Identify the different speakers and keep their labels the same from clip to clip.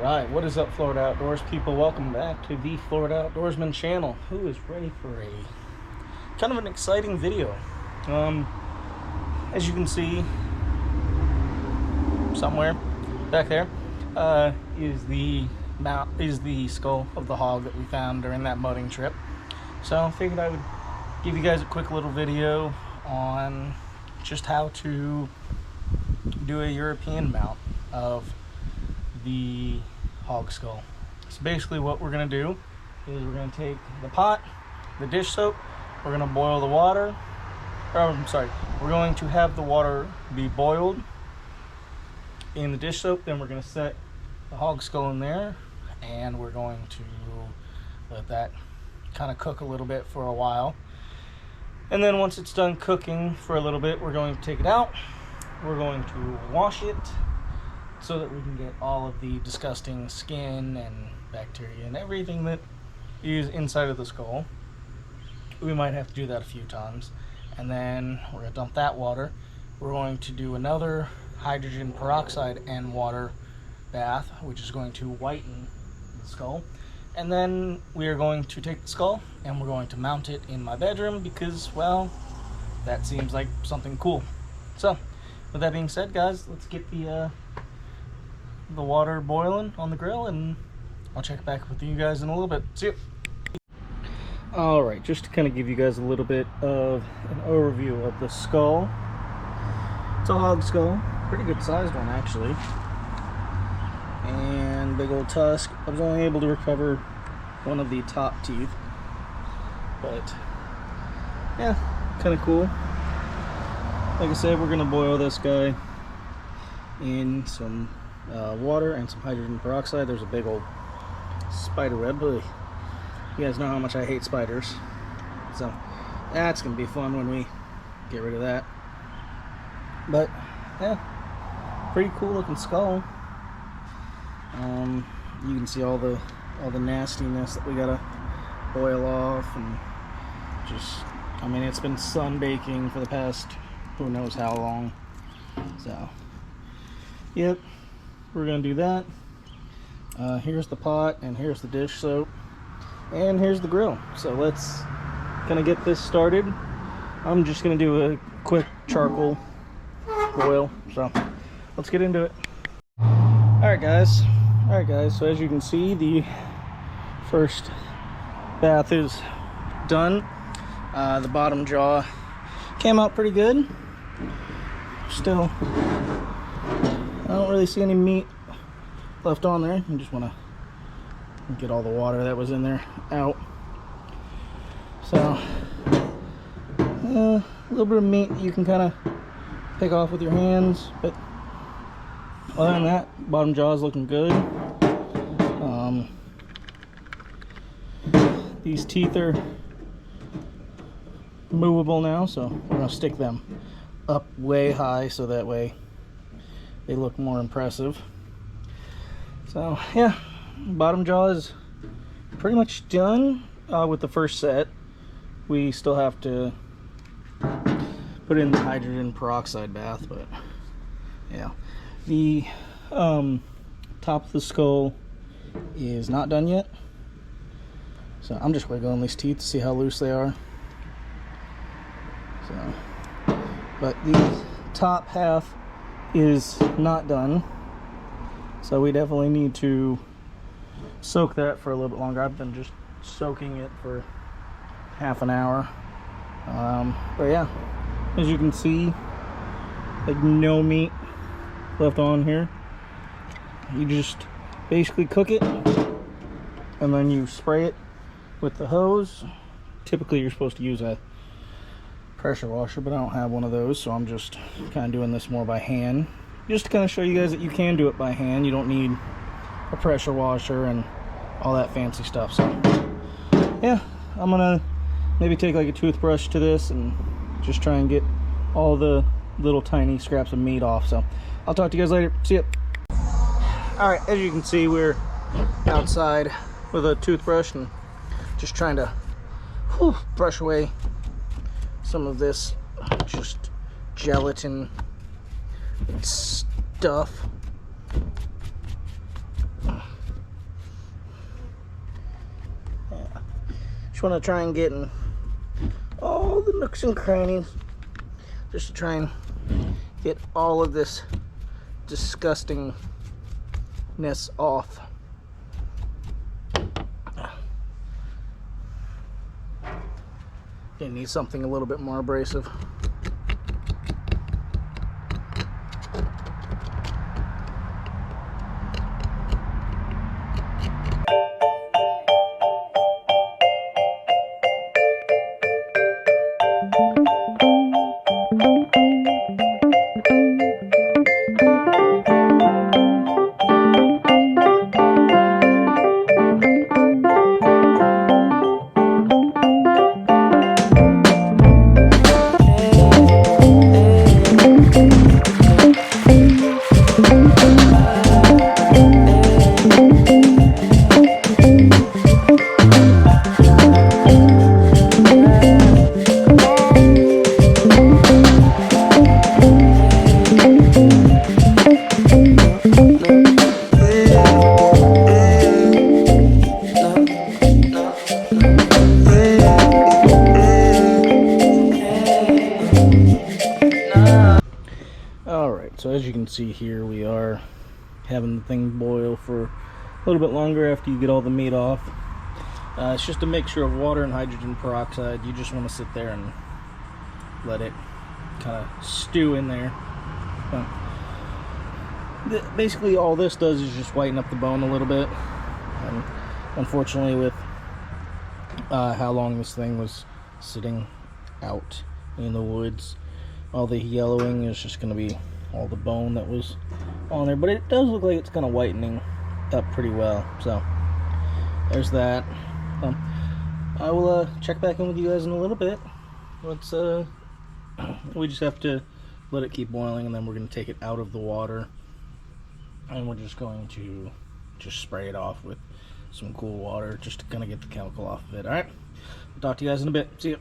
Speaker 1: Alright, what is up, Florida Outdoors people? Welcome back to the Florida Outdoorsman channel. Who is ready for a kind of an exciting video? As you can see, somewhere back there is the skull of the hog that we found during that mudding trip. So I figured I would give you guys a quick little video on just how to do a European mount of the hog skull. So basically what we're going to do is we're going to take the pot, the dish soap, we're going to boil the water, we're going to have the water be boiled in the dish soap, then we're going to set the hog skull in there, and we're going to let that kind of cook a little bit for a while. And then once it's done cooking for a little bit, we're going to take it out, we're going to wash it so that we can get all of the disgusting skin and bacteria and everything that is inside of the skull. We might have to do that a few times. And then we're going to dump that water. We're going to do another hydrogen peroxide and water bath, which is going to whiten the skull. And then we are going to take the skull and we're going to mount it in my bedroom because, well, that seems like something cool. So with that being said, guys, let's get the water boiling on the grill, and I'll check back with you guys in a little bit. See you. Alright, just to kind of give you guys a little bit of an overview of the skull. It's a hog skull, pretty good sized one actually, and big old tusk. I was only able to recover one of the top teeth, but yeah, kind of cool. Like I said, we're going to boil this guy in some water and some hydrogen peroxide. There's a big old spider web. You guys know how much I hate spiders, so that's gonna be fun when we get rid of that. But yeah, pretty cool looking skull. You can see all the nastiness that we gotta boil off, and just, I mean, it's been sun baking for the past who knows how long. So yep, we're gonna do that. Here's the pot, and here's the dish soap, and here's the grill. So let's kind of get this started. I'm just gonna do a quick charcoal boil, so let's get into it. Alright guys, so as you can see, the first bath is done. The bottom jaw came out pretty good. Still, I don't really see any meat left on there. I just want to get all the water that was in there out. So a little bit of meat you can kind of pick off with your hands, but other than that, bottom jaw is looking good. These teeth are movable now, so we're going to stick them up way high so that way they look more impressive. So yeah, bottom jaw is pretty much done with the first set. We still have to put in the hydrogen peroxide bath, but yeah, the top of the skull is not done yet. So I'm just wiggling these teeth to see how loose they are. So, but the top half is not done, so we definitely need to soak that for a little bit longer. I've been just soaking it for half an hour. But yeah, as you can see, like no meat left on here. You just basically cook it and then you spray it with the hose. Typically you're supposed to use a pressure washer, but I don't have one of those, so I'm just kind of doing this more by hand, just to kind of show you guys that you can do it by hand. You don't need a pressure washer and all that fancy stuff. So yeah, I'm gonna maybe take like a toothbrush to this and just try and get all the little tiny scraps of meat off. So I'll talk to you guys later. See ya. All right, as you can see, we're outside with a toothbrush and just trying to brush away some of this just gelatin stuff. Just want to try and get in all the nooks and crannies, just to try and get all of this disgustingness off. You need something a little bit more abrasive. So as you can see here, we are having the thing boil for a little bit longer after you get all the meat off. It's just a mixture of water and hydrogen peroxide. You just want to sit there and let it kind of stew in there. Basically all this does is just whiten up the bone a little bit. And unfortunately, with how long this thing was sitting out in the woods, all the yellowing is just going to be all the bone that was on there, but it does look like it's kind of whitening up pretty well. So there's that. I will check back in with you guys in a little bit. Let's we just have to let it keep boiling, and then we're going to take it out of the water, and we're just going to spray it off with some cool water just to kind of get the chemical off of it. All right, I'll talk to you guys in a bit. See you.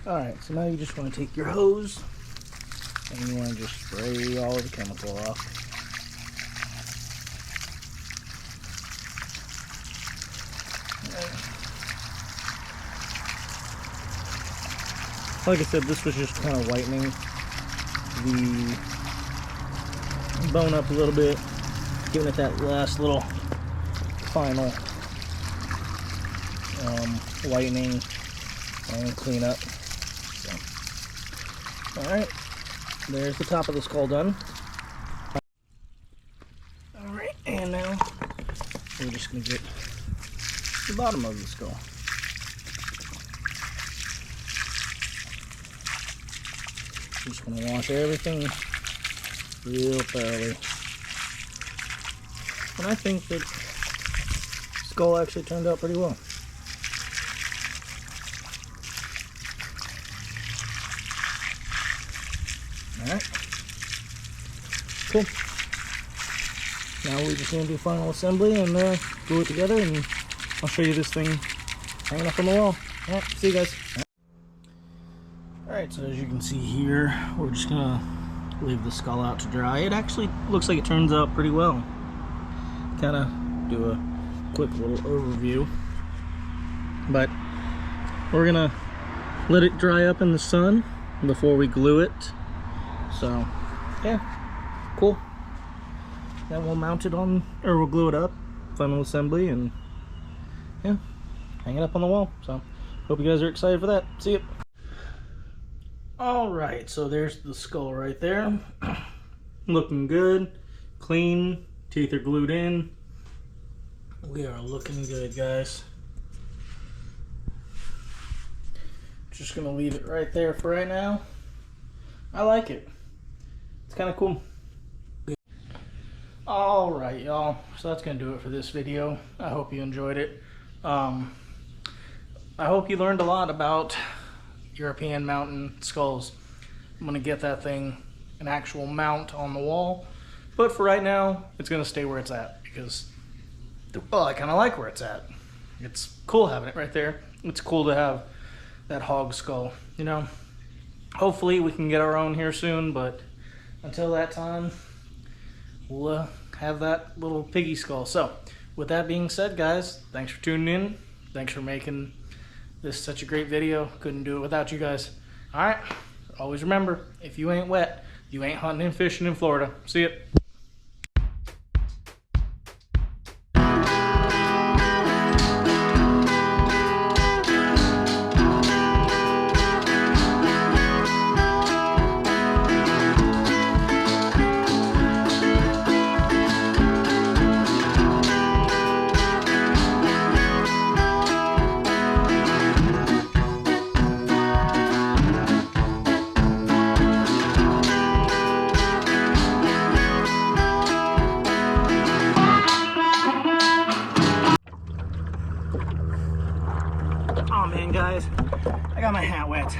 Speaker 1: All right, so now you just want to take your hose and you want to just spray all of the chemical off. Like I said, this was just kind of whitening the bone up a little bit, giving it that last little final whitening and clean up. So, all right. There's the top of the skull done. Alright, and now we're just going to get the bottom of the skull. Just going to wash everything real thoroughly. And I think that the skull actually turned out pretty well. Alright, cool. Now we just going to do final assembly and glue it together, and I'll show you this thing hanging up on the wall. Alright, see you guys. Alright, so as you can see here, we're just going to leave the skull out to dry. It actually looks like it turns out pretty well. Kind of do a quick little overview. But we're going to let it dry up in the sun before we glue it. So, yeah, cool. Then we'll mount it on, or we'll glue it up, final assembly, and yeah, hang it up on the wall. So, hope you guys are excited for that. See you. Alright, so there's the skull right there. Looking good, clean, teeth are glued in. We are looking good, guys. Just gonna leave it right there for right now. I like it. It's kind of cool. Alright, y'all, so that's gonna do it for this video. I hope you enjoyed it. I hope you learned a lot about European mountain skulls. I'm gonna get that thing an actual mount on the wall, but for right now it's gonna stay where it's at, because well, I kind of like where it's at. It's cool having it right there. It's cool to have that hog skull, you know. Hopefully we can get our own here soon, but until that time, we'll have that little piggy skull. So, with that being said, guys, thanks for tuning in. Thanks for making This is such a great video. Couldn't do it without you guys. All right. Always remember, if you ain't wet, you ain't hunting and fishing in Florida. See ya. Oh man, guys, I got my hat wet.